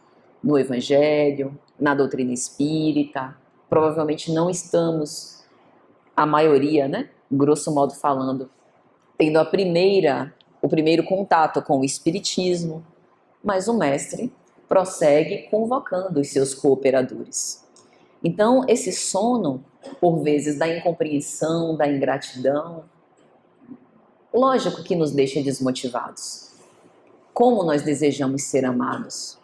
no Evangelho, na doutrina espírita. Provavelmente não estamos, a maioria, né, grosso modo falando, tendo o primeiro contato com o espiritismo, mas o mestre prossegue convocando os seus cooperadores. Então, esse sono, por vezes, da incompreensão, da ingratidão, lógico que nos deixa desmotivados. Como nós desejamos ser amados,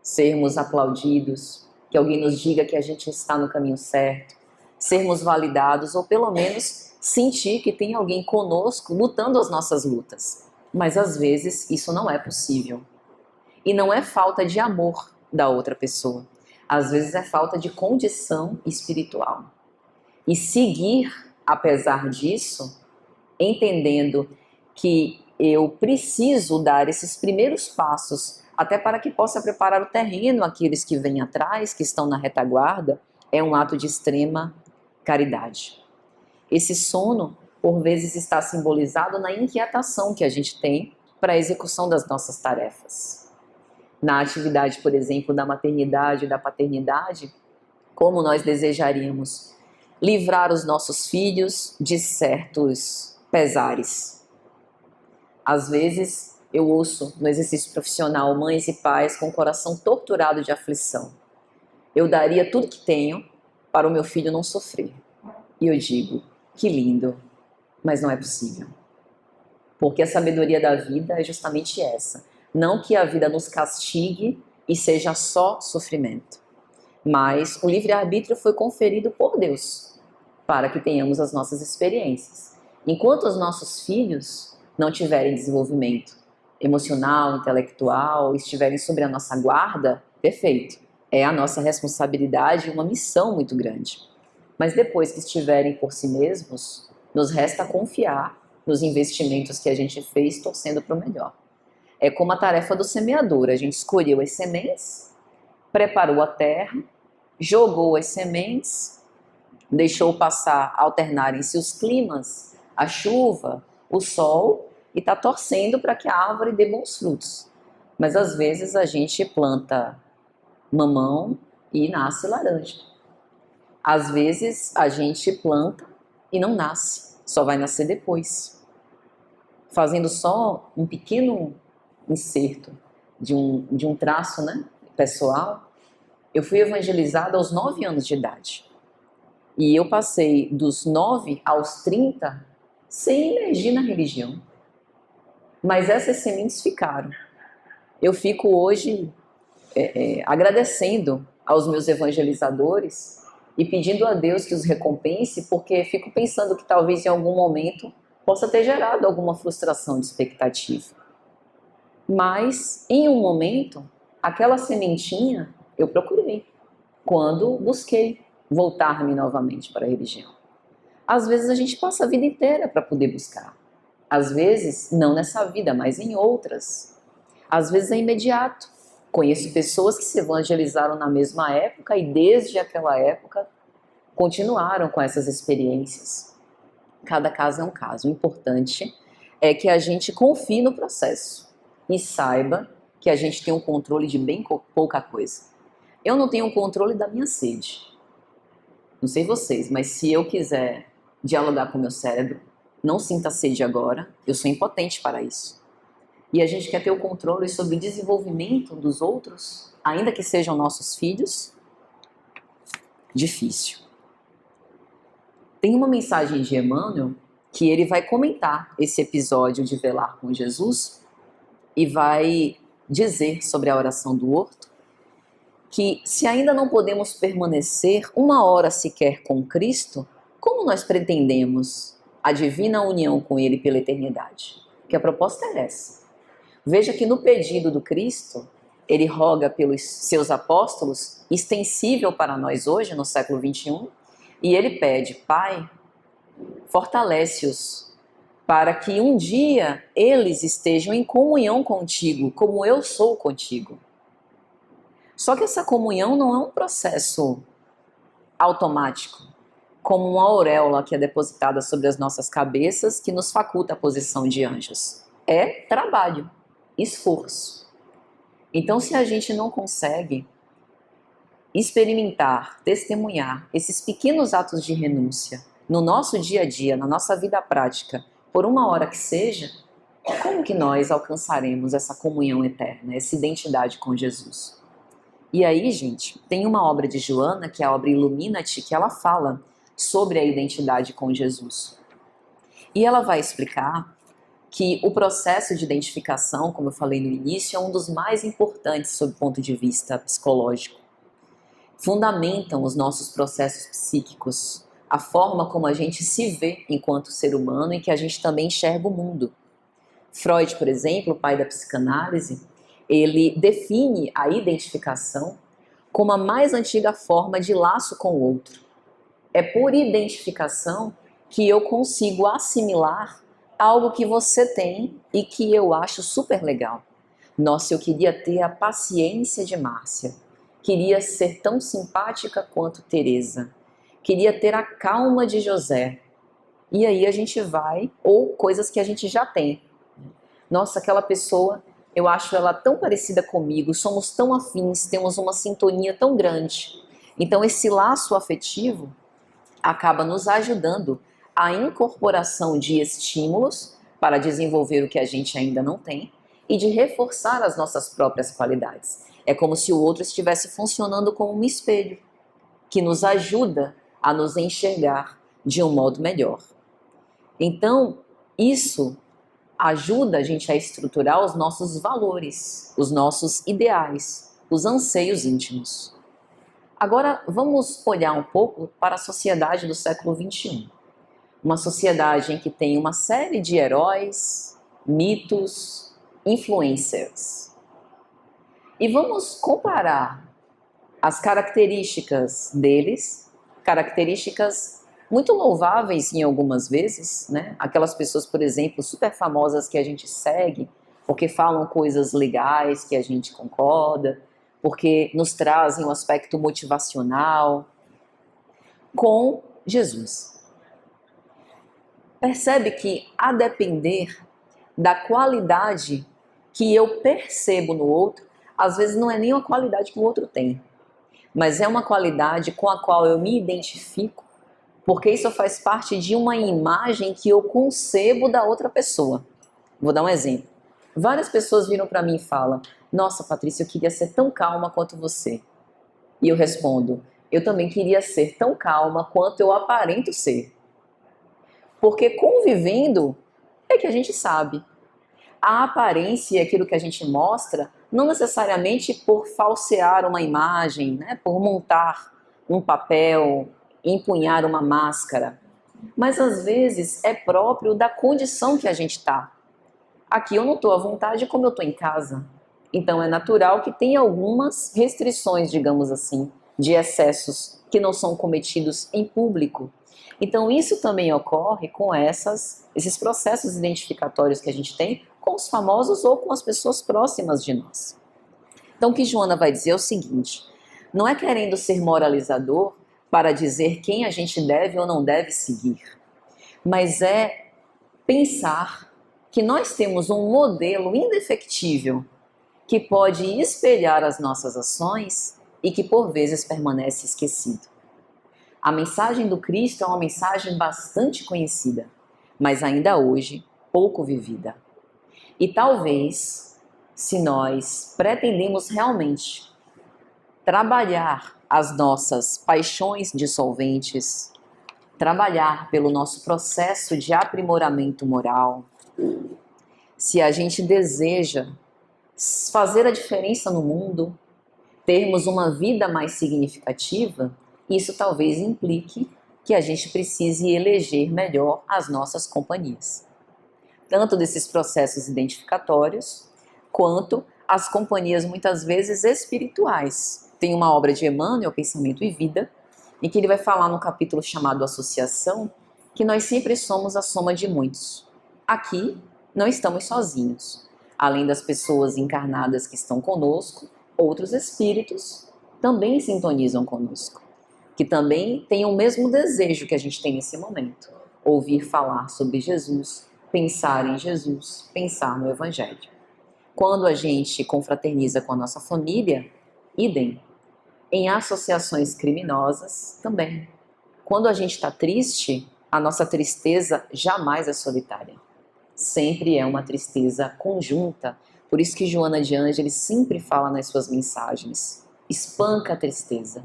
sermos aplaudidos, que alguém nos diga que a gente está no caminho certo, sermos validados ou pelo menos sentir que tem alguém conosco lutando as nossas lutas. Mas às vezes isso não é possível. E não é falta de amor da outra pessoa. Às vezes é falta de condição espiritual. E seguir, apesar disso, entendendo que eu preciso dar esses primeiros passos, até para que possa preparar o terreno àqueles que vêm atrás, que estão na retaguarda, é um ato de extrema caridade. Esse sono, por vezes, está simbolizado na inquietação que a gente tem para a execução das nossas tarefas. Na atividade, por exemplo, da maternidade e da paternidade, como nós desejaríamos livrar os nossos filhos de certos pesares. Às vezes, eu ouço no exercício profissional mães e pais com o coração torturado de aflição. Eu daria tudo que tenho para o meu filho não sofrer. E eu digo, que lindo, mas não é possível. Porque a sabedoria da vida é justamente essa. Não que a vida nos castigue e seja só sofrimento. Mas o livre-arbítrio foi conferido por Deus para que tenhamos as nossas experiências. Enquanto os nossos filhos não tiverem desenvolvimento emocional, intelectual, estiverem sob a nossa guarda, perfeito. É a nossa responsabilidade e uma missão muito grande. Mas depois que estiverem por si mesmos, nos resta confiar nos investimentos que a gente fez, torcendo para o melhor. É como a tarefa do semeador. A gente escolheu as sementes, preparou a terra, jogou as sementes, deixou passar, alternarem-se os climas, a chuva, o sol, e está torcendo para que a árvore dê bons frutos. Mas às vezes a gente planta mamão e nasce laranja. Às vezes a gente planta e não nasce, só vai nascer depois. Fazendo só um pequeno inserto de um traço, né, pessoal, eu fui evangelizada aos 9 anos de idade. E eu passei dos 9 aos 30 sem emergir na religião. Mas essas sementes ficaram. Eu fico hoje agradecendo aos meus evangelizadores e pedindo a Deus que os recompense, porque fico pensando que talvez em algum momento possa ter gerado alguma frustração de expectativa. Mas, em um momento, aquela sementinha eu procurei, quando busquei voltar-me novamente para a religião. Às vezes a gente passa a vida inteira para poder buscar. Às vezes, não nessa vida, mas em outras. Às vezes é imediato. Conheço pessoas que se evangelizaram na mesma época e desde aquela época continuaram com essas experiências. Cada caso é um caso. O importante é que a gente confie no processo e saiba que a gente tem um controle de bem pouca coisa. Eu não tenho o controle da minha sede. Não sei vocês, mas se eu quiser dialogar com o meu cérebro, não sinta sede agora, eu sou impotente para isso. E a gente quer ter o controle sobre o desenvolvimento dos outros, ainda que sejam nossos filhos, difícil. Tem uma mensagem de Emmanuel que ele vai comentar esse episódio de Velar com Jesus e vai dizer sobre a oração do horto que se ainda não podemos permanecer uma hora sequer com Cristo, como nós pretendemos a divina união com Ele pela eternidade? Porque a proposta é essa. Veja que no pedido do Cristo, ele roga pelos seus apóstolos, extensível para nós hoje, no século XXI, e ele pede, Pai, fortalece-os, para que um dia eles estejam em comunhão contigo, como eu sou contigo. Só que essa comunhão não é um processo automático, como uma auréola que é depositada sobre as nossas cabeças, que nos faculta a posição de anjos. É trabalho, esforço. Então, se a gente não consegue experimentar, testemunhar esses pequenos atos de renúncia no nosso dia a dia, na nossa vida prática, por uma hora que seja, como que nós alcançaremos essa comunhão eterna, essa identidade com Jesus? E aí, gente, tem uma obra de Joana, que é a obra Ilumina-te, que ela fala sobre a identidade com Jesus. E ela vai explicar que o processo de identificação, como eu falei no início, é um dos mais importantes sob o ponto de vista psicológico. Fundamentam os nossos processos psíquicos, a forma como a gente se vê enquanto ser humano e que a gente também enxerga o mundo. Freud, por exemplo, o pai da psicanálise, ele define a identificação como a mais antiga forma de laço com o outro. É por identificação que eu consigo assimilar algo que você tem e que eu acho super legal. Nossa, eu queria ter a paciência de Márcia. queria ser tão simpática quanto Teresa, queria ter a calma de José. E aí a gente vai, ou coisas que a gente já tem. Nossa, aquela pessoa, eu acho ela tão parecida comigo, somos tão afins, temos uma sintonia tão grande. Então esse laço afetivo acaba nos ajudando a incorporação de estímulos para desenvolver o que a gente ainda não tem e de reforçar as nossas próprias qualidades. É como se o outro estivesse funcionando como um espelho que nos ajuda a nos enxergar de um modo melhor. Então, isso ajuda a gente a estruturar os nossos valores, os nossos ideais, os anseios íntimos. Agora, vamos olhar um pouco para a sociedade do século XXI. Uma sociedade em que tem uma série de heróis, mitos, influencers. E vamos comparar as características deles, características muito louváveis em algumas vezes, né? Aquelas pessoas, por exemplo, super famosas que a gente segue, porque falam coisas legais que a gente concorda, porque nos trazem um aspecto motivacional, com Jesus. Percebe que, a depender da qualidade que eu percebo no outro, às vezes não é nem uma qualidade que o outro tem, mas é uma qualidade com a qual eu me identifico, porque isso faz parte de uma imagem que eu concebo da outra pessoa. Vou dar um exemplo. Várias pessoas viram para mim e falam: nossa, Patrícia, eu queria ser tão calma quanto você. E eu respondo: eu também queria ser tão calma quanto eu aparento ser. Porque convivendo é que a gente sabe. A aparência e aquilo que a gente mostra, não necessariamente por falsear uma imagem, né, por montar um papel, empunhar uma máscara, mas às vezes é próprio da condição que a gente está. Aqui eu não estou à vontade como eu estou em casa. Então é natural que tenha algumas restrições, digamos assim, de excessos que não são cometidos em público. Então isso também ocorre com esses processos identificatórios que a gente tem com os famosos ou com as pessoas próximas de nós. Então o que Joana vai dizer é o seguinte: não é querendo ser moralizador para dizer quem a gente deve ou não deve seguir, mas é pensar que nós temos um modelo indefectível que pode espelhar as nossas ações e que por vezes permanece esquecido. A mensagem do Cristo é uma mensagem bastante conhecida, mas ainda hoje pouco vivida. E talvez, se nós pretendemos realmente trabalhar as nossas paixões dissolventes, trabalhar pelo nosso processo de aprimoramento moral, se a gente deseja fazer a diferença no mundo, termos uma vida mais significativa, isso talvez implique que a gente precise eleger melhor as nossas companhias. Tanto desses processos identificatórios, quanto as companhias muitas vezes espirituais. Tem uma obra de Emmanuel, Pensamento e Vida, em que ele vai falar no capítulo chamado Associação, que nós sempre somos a soma de muitos. Aqui não estamos sozinhos. Além das pessoas encarnadas que estão conosco, outros espíritos também sintonizam conosco, que também têm o mesmo desejo que a gente tem nesse momento: ouvir falar sobre Jesus, pensar em Jesus, pensar no Evangelho. Quando a gente confraterniza com a nossa família, idem. Em associações criminosas, também. Quando a gente está triste, a nossa tristeza jamais é solitária. Sempre é uma tristeza conjunta. Por isso que Joana de Ângeles sempre fala nas suas mensagens: espanca a tristeza,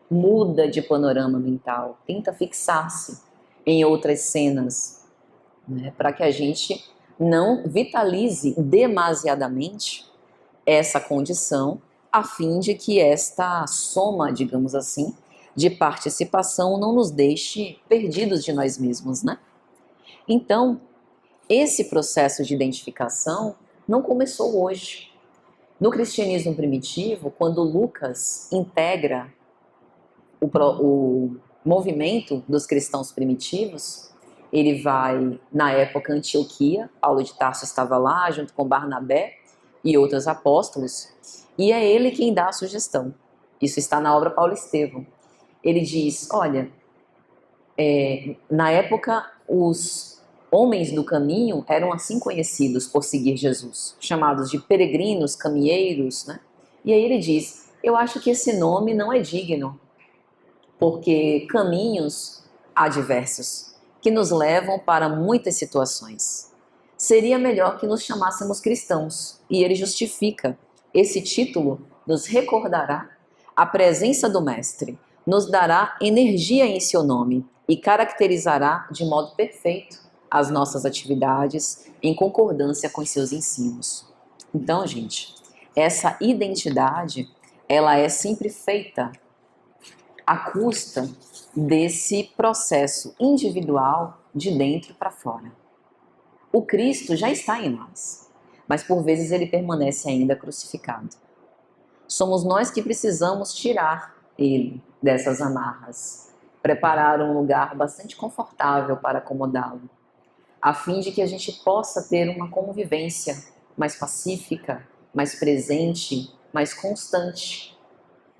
muda de panorama mental, tenta fixar-se em outras cenas, né, para que a gente não vitalize demasiadamente essa condição, a fim de que esta soma, digamos assim, de participação não nos deixe perdidos de nós mesmos, né? Então, esse processo de identificação não começou hoje. No cristianismo primitivo, quando Lucas integra o movimento dos cristãos primitivos, ele vai, na época, Antioquia, Paulo de Tarso estava lá, junto com Barnabé e outros apóstolos, e é ele quem dá a sugestão. Isso está na obra Paulo Estevão. Ele diz, olha, na época os homens do caminho eram assim conhecidos por seguir Jesus, chamados de peregrinos, caminheiros, né? E aí ele diz, eu acho que esse nome não é digno, porque caminhos há diversos, que nos levam para muitas situações. Seria melhor que nos chamássemos cristãos, e ele justifica. Esse título nos recordará a presença do Mestre, nos dará energia em seu nome e caracterizará de modo perfeito as nossas atividades em concordância com seus ensinos. Então, gente, essa identidade, ela é sempre feita à custa desse processo individual de dentro para fora. O Cristo já está em nós, mas por vezes ele permanece ainda crucificado. Somos nós que precisamos tirar ele dessas amarras, preparar um lugar bastante confortável para acomodá-lo, a fim de que a gente possa ter uma convivência mais pacífica, mais presente, mais constante.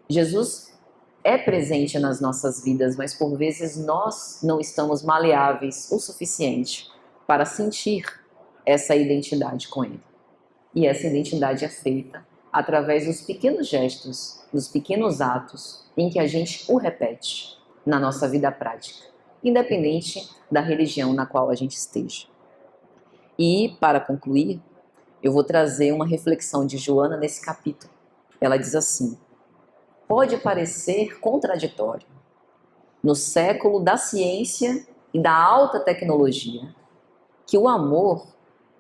Jesus é presente nas nossas vidas, mas por vezes nós não estamos maleáveis o suficiente para sentir essa identidade com Ele. E essa identidade é feita através dos pequenos gestos, dos pequenos atos em que a gente o repete na nossa vida prática, independente da religião na qual a gente esteja. E, para concluir, eu vou trazer uma reflexão de Joana nesse capítulo. Ela diz assim: pode parecer contraditório, no século da ciência e da alta tecnologia, que o amor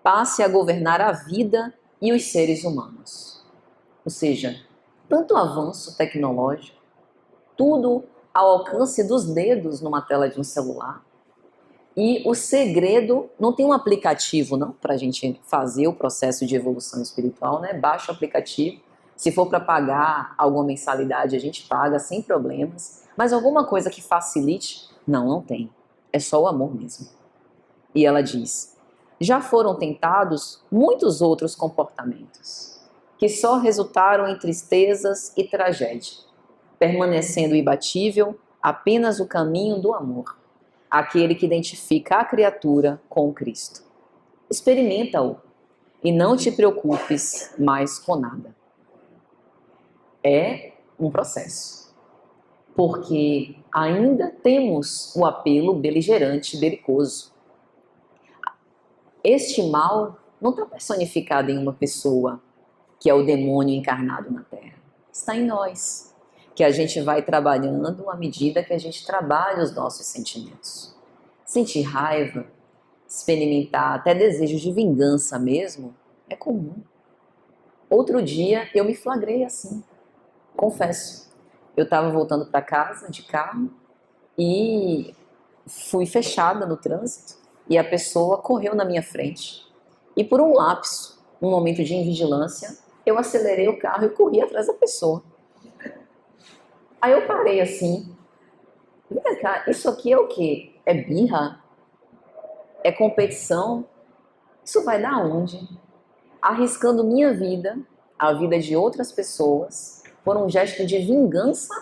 passe a governar a vida e os seres humanos. Ou seja, tanto avanço tecnológico, tudo ao alcance dos dedos numa tela de um celular. E o segredo, não tem um aplicativo não para a gente fazer o processo de evolução espiritual, né? Baixa o aplicativo. Se for para pagar alguma mensalidade, a gente paga sem problemas. Mas alguma coisa que facilite? Não, não tem. É só o amor mesmo. E ela diz, já foram tentados muitos outros comportamentos, que só resultaram em tristezas e tragédia, permanecendo imbatível apenas o caminho do amor, aquele que identifica a criatura com o Cristo. Experimenta-o e não te preocupes mais com nada. É um processo, porque ainda temos o apelo beligerante, belicoso. Este mal não está personificado em uma pessoa que é o demônio encarnado na Terra. Está em nós, que a gente vai trabalhando à medida que a gente trabalha os nossos sentimentos. Sentir raiva, experimentar até desejos de vingança mesmo, é comum. Outro dia eu me flagrei assim, confesso. Eu estava voltando para casa de carro e fui fechada no trânsito e a pessoa correu na minha frente. E por um lapso, um momento de invigilância, eu acelerei o carro e corri atrás da pessoa. Aí eu parei assim, vem cá, isso aqui é o quê? É birra? É competição? Isso vai dar onde? Arriscando minha vida, a vida de outras pessoas, por um gesto de vingança?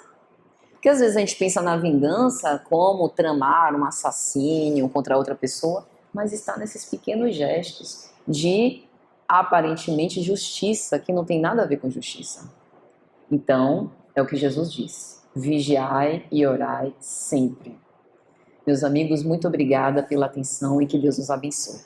Porque às vezes a gente pensa na vingança como tramar um assassínio contra outra pessoa, mas está nesses pequenos gestos de aparentemente justiça, que não tem nada a ver com justiça. Então, é o que Jesus diz, vigiai e orai sempre. Meus amigos, muito obrigada pela atenção e que Deus os abençoe.